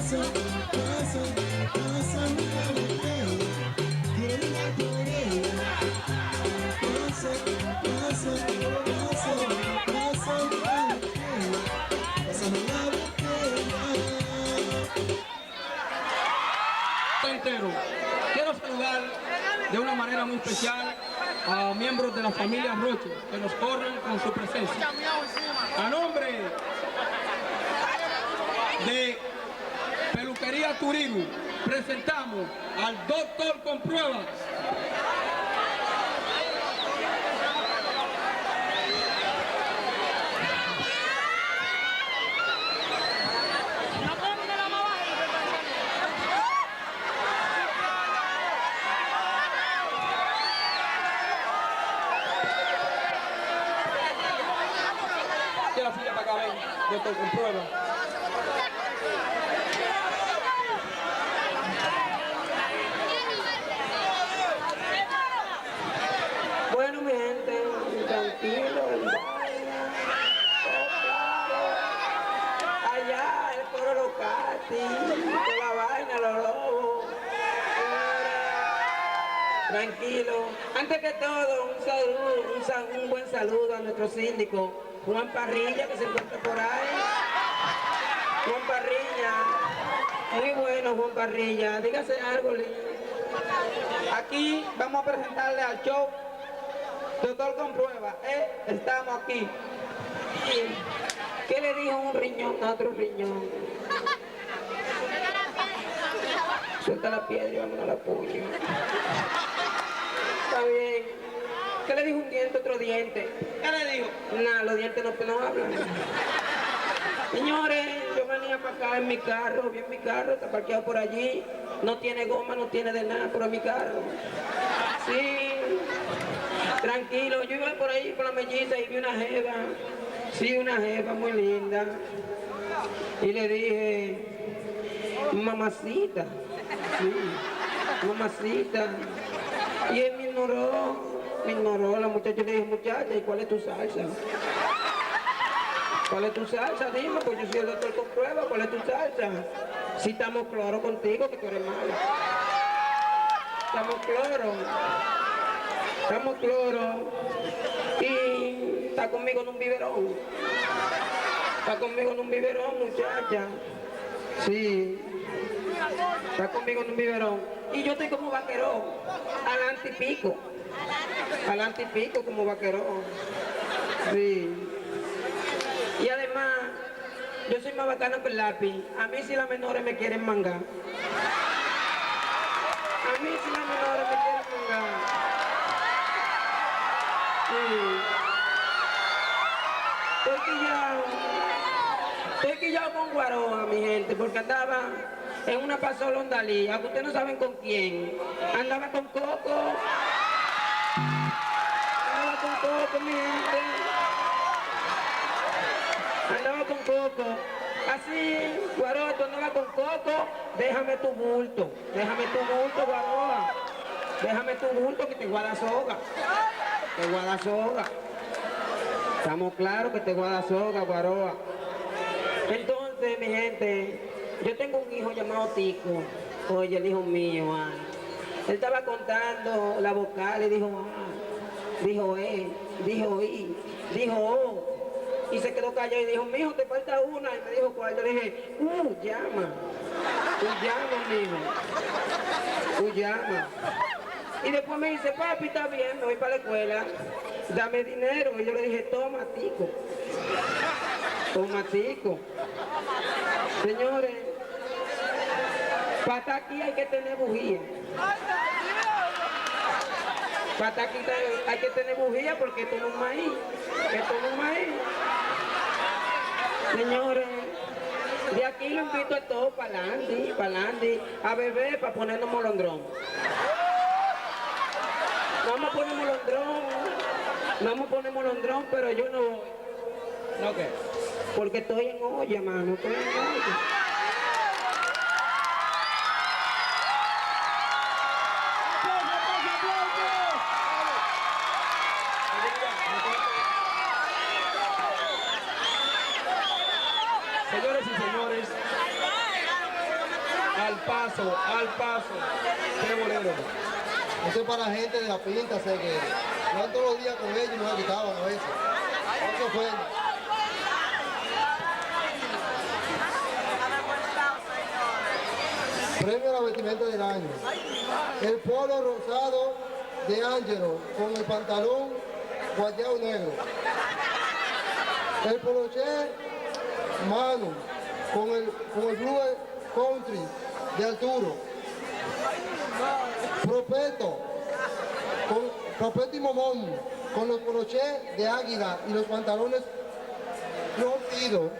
Entero. Quiero saludar de una manera muy especial a miembros de la familia Roche que nos honran con su presencia. A nombre de Peluquería Turismo presentamos al doctor con pruebas. La silla para acá, ven, doctor con prueba. Bueno, mi gente, tranquilo, allá el coro local, con la vaina, los lobos. Tranquilo. Antes que todo, un saludo, un buen saludo a nuestro síndico, Juan Parrilla, que se encuentra por ahí. Juan Parrilla, muy bueno Juan Parrilla, dígase algo, Lee. Aquí vamos a presentarle al show Doctor con Prueba, estamos aquí. ¿Qué le dijo un riñón a otro riñón? Suelta la piedra y vámonos a la puño. Está bien. ¿Qué le dijo un diente a otro diente? ¿Qué le dijo? Nada, los dientes no hablan. Señores, yo venía para acá en mi carro, vi en mi carro, está parqueado por allí, no tiene goma, no tiene de nada, pero mi carro. Sí, tranquilo, yo iba por ahí por la melliza y vi una jeva, sí, una jeva muy linda, y le dije, mamacita, sí, mamacita, y él me ignoró, la muchacha le dije, muchacha, ¿y cuál es tu salsa? ¿Cuál es tu salsa? Dime, pues yo soy el doctor con prueba, ¿cuál es tu salsa? Si estamos claros contigo, que tú eres malo. Estamos claros. Y está conmigo en un biberón. Está conmigo en un biberón, muchacha. Sí. Está conmigo en un biberón. Y yo estoy como vaquerón, adelante y pico como vaquerón. Sí. Y además, yo soy más bacano que el lápiz. A mí si las menores me quieren mangar. A mí si las menores me quieren mangar. Sí. Estoy quillado con Guaroa, mi gente, porque andaba en una pasola Ondalía, que ustedes no saben con quién. Andaba con Coco. Andaba con Coco, mi gente. Andaba con Coco. Así, Guaroa, tú andabas con Coco, déjame tu bulto, Guaroa. Déjame tu bulto que te guarda soga. Te guarda soga. Estamos claros que te guarda soga, Guaroa. Entonces, mi gente, yo tengo un hijo llamado Tico. Oye, el hijo mío, él estaba contando la vocal y dijo, dijo dijo dijo O. Y se quedó callado y dijo, mijo, te falta una. Y me dijo, ¿cuál? Yo le dije, llama, mijo. Llama. Y después me dice, papi, está bien, me voy para la escuela. Dame dinero. Y yo le dije, toma, Tico. Toma, Tico. Señores, para estar aquí hay que tener bujía. Para estar aquí hay que tener bujía porque esto no es maíz. Señores, de aquí lo invito a todos para adelante, a beber para ponernos molondrón. Vamos a poner molondrón, pero yo no voy. ¿No qué? Porque estoy en olla, mano, estoy en olla. Señores y señores, paso, al paso. Qué bolero. Eso es para la gente de la pinta, sé que van todos los días con ellos y nos quitaban a veces. Eso fue. Premio a la vestimenta del año. El polo rosado de Ángelo con el pantalón guayao negro. El poloché Manu con el Blue Country de Arturo. Propeto y Momón con los polochés de Águila y los pantalones rompidos.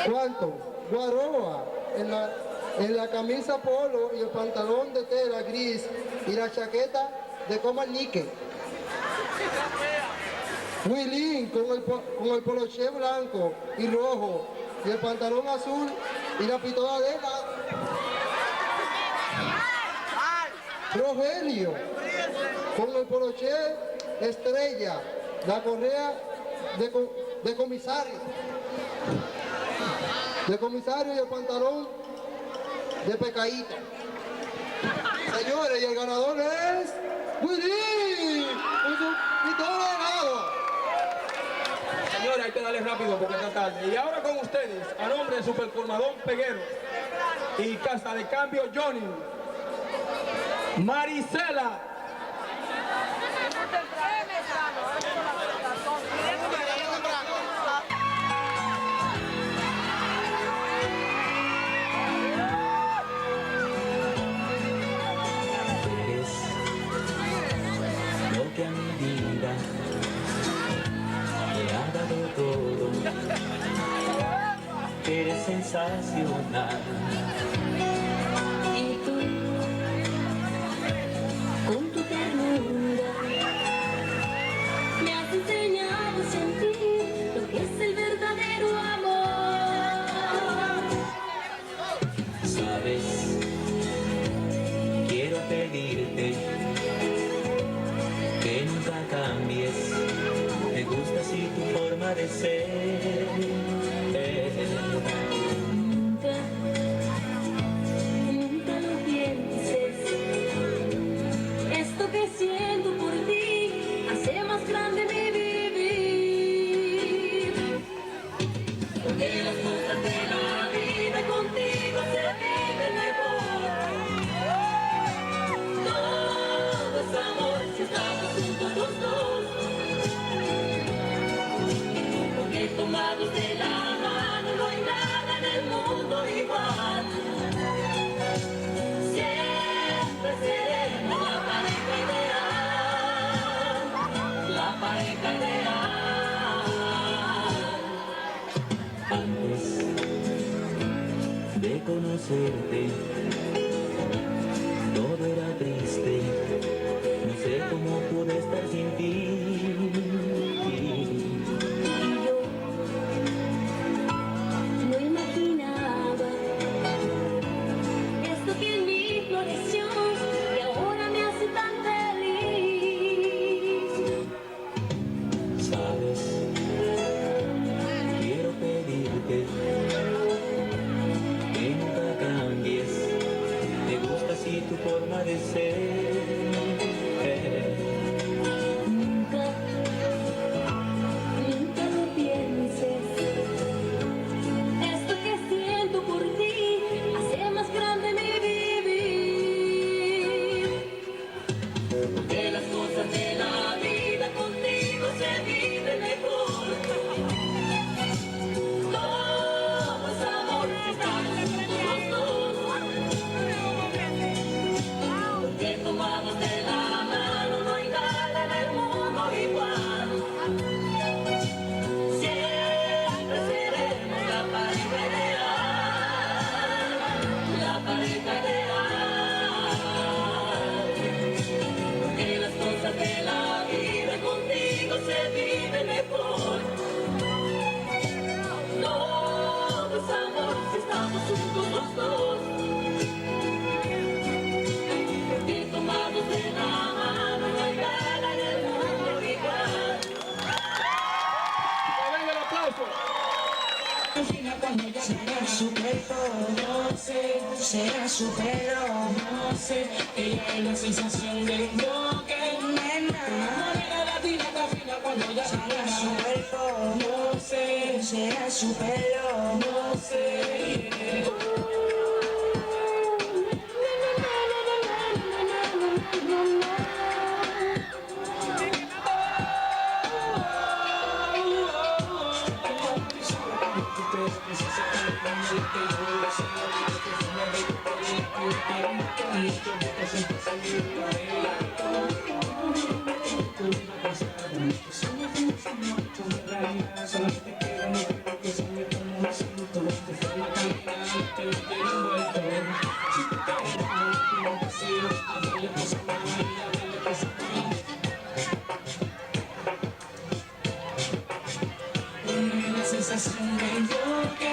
¿Cuánto? Guaroa en la camisa polo y el pantalón de tela gris y la chaqueta de coma níquel. Willy con el poloché blanco y rojo y el pantalón azul y la pistola de la. Rogelio con el poloché estrella, la correa de comisario y el pantalón de pecadito. Señores, y el ganador es Willy con su pistola de lado. Señores, hay que darle rápido porque está tarde. Y ahora con ustedes, a nombre de Supercolmadón Peguero y Casa de Cambio Johnny, Marisela. Eres lo que a mi vida le ha dado todo. Eres sensacional. Y tú, con tu ternura, me has enseñado a sentir lo que es el verdadero amor. Sabes, quiero pedirte que nunca cambies. Me gusta así tu forma de ser. Nunca, nunca lo pienses. Esto que siento por ti hace más grande mi vivir. Porque las cosas de la vida contigo se viven mejor. Todo es amor si estamos juntos los dos. Porque tomados de la mano no hay nada en el mundo igual. Siempre seremos la pareja ideal. La pareja ideal. Antes de conocerte, todo era triste. No sé cómo pude estar sin ti. Y yo no imaginaba esto que en mí floreció y ahora me hace tan feliz. Sabes, quiero pedirte que nunca cambies. será su cuerpo, no sé, será su pelo, no sé, ella es la sensación de lo que nena, morena latina está fina cuando ella será su cuerpo, no sé, será su pelo, no sé. La sensación de lo que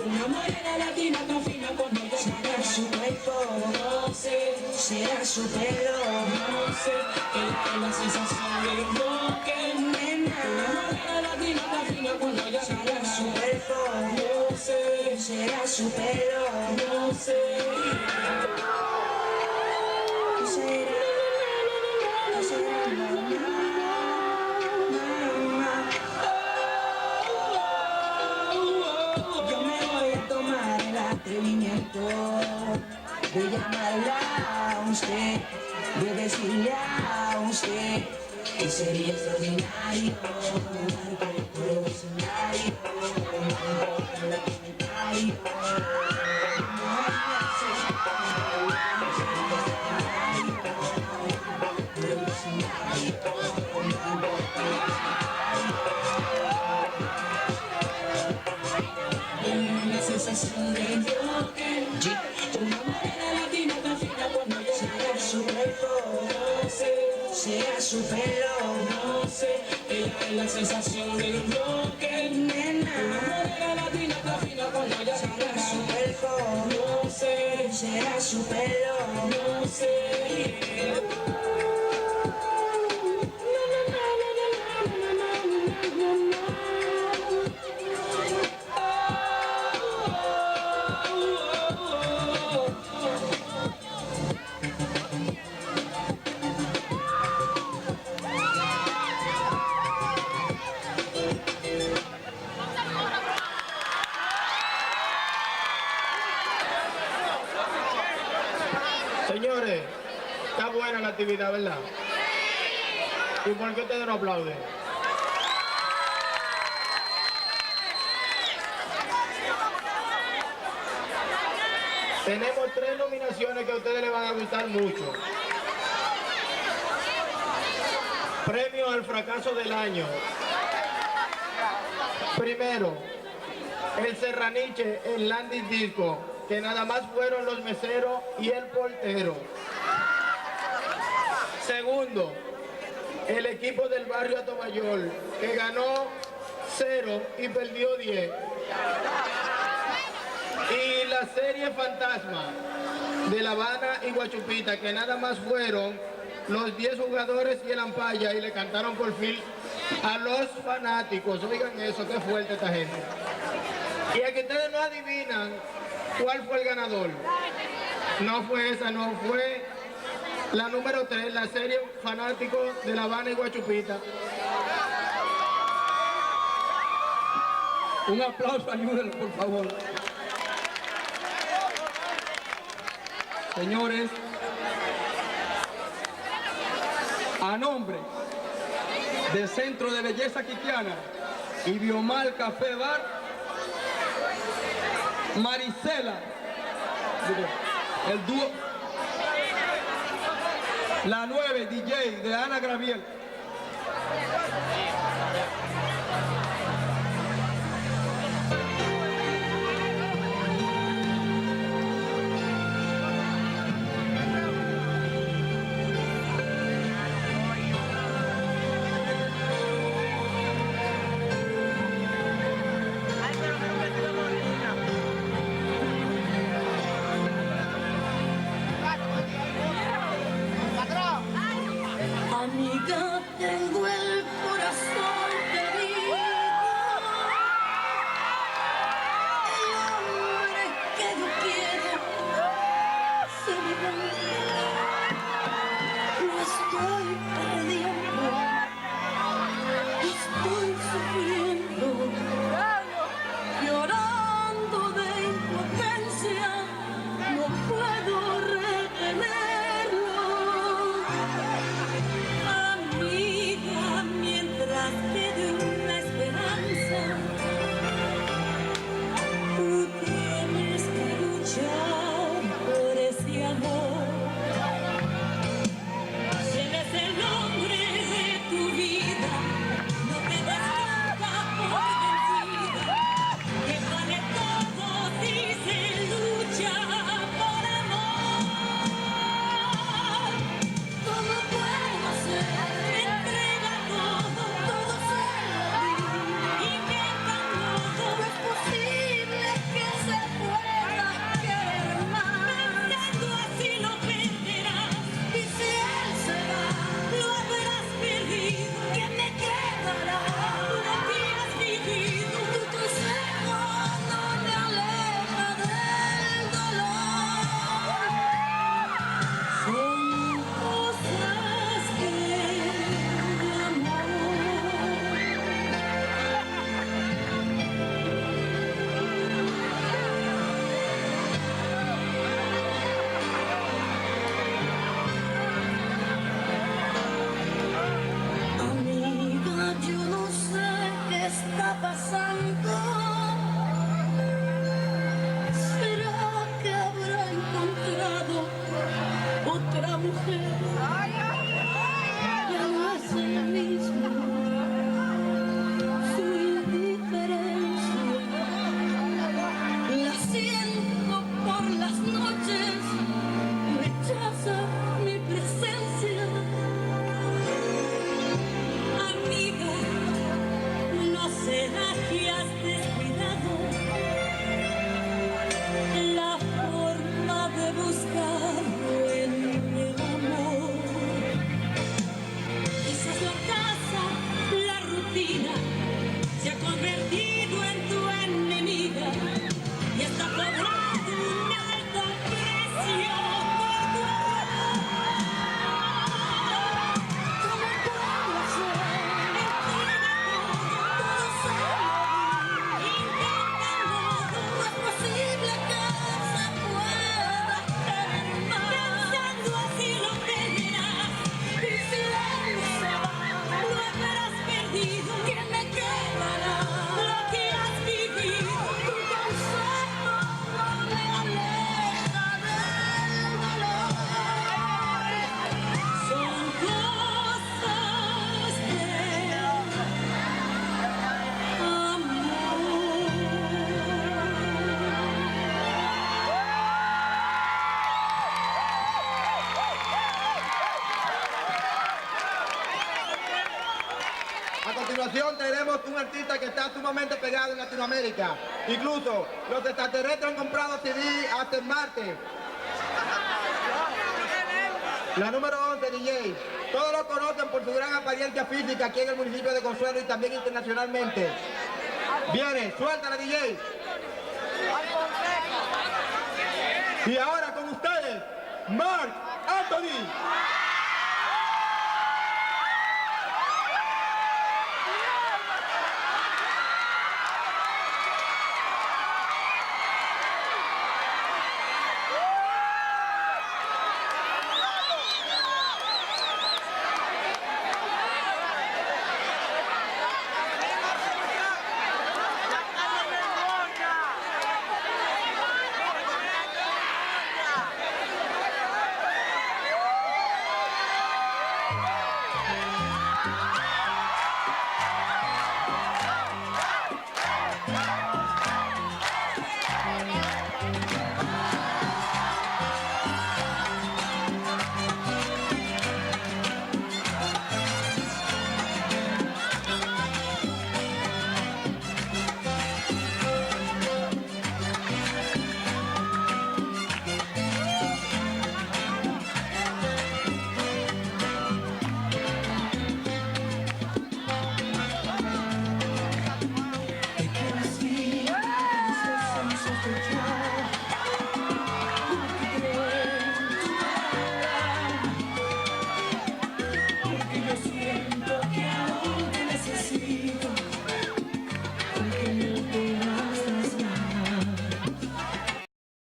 una morena latina tan fina cuando ella será su cuerpo, no sé, será su pelo, no sé, ella es la sensación de lo que nena, una morena latina tan fina cuando ella será su cuerpo, no sé, será su pelo, no sé. ¿Qué será? ¿Qué será? Yo me voy a tomar el atrevimiento de llamarla a usted, de decirle a usted que sería extraordinario por el escenario, con la comentario. La sensación de lo que una morena latina tan fina cuando ella será su cuerpo, no sé, será su pelo, no sé, ella es la sensación de lo que nena, una morena latina tan fina cuando ella será su cuerpo, no sé, será su pelo, no sé. Señores, está buena la actividad, ¿verdad? ¿Y por qué ustedes no aplauden? Tenemos 3 nominaciones que a ustedes les van a gustar mucho. Premio al fracaso del año. Primero, el Serraniche, el Landis Disco, que nada más fueron los meseros y el portero. Segundo, el equipo del barrio Atomayor, que ganó 0 y perdió 10. Y la serie Fantasma de La Habana y Guachupita, que nada más fueron los 10 jugadores y el Ampaya, y le cantaron por fin a los fanáticos. Oigan eso, qué fuerte esta gente. Y a que ustedes no adivinan cuál fue el ganador. No fue esa, no fue la número 3, la serie Fanáticos de La Habana y Guachupita. Un aplauso, ayúdenlo, por favor. Señores, a nombre del Centro de Belleza Quiquiana y Biomar Café Bar, Marisela, el dúo, la 9 DJ de Ana Graviel. Amiga, tengo el corazón herido. tenemos un artista que está sumamente pegado en Latinoamérica. Incluso los extraterrestres han comprado CD hasta en Marte. La número 11, DJ. Todos lo conocen por su gran apariencia física aquí en el municipio de Consuelo y también internacionalmente. Viene, suéltala, DJ. Y ahora con ustedes, Marc Anthony.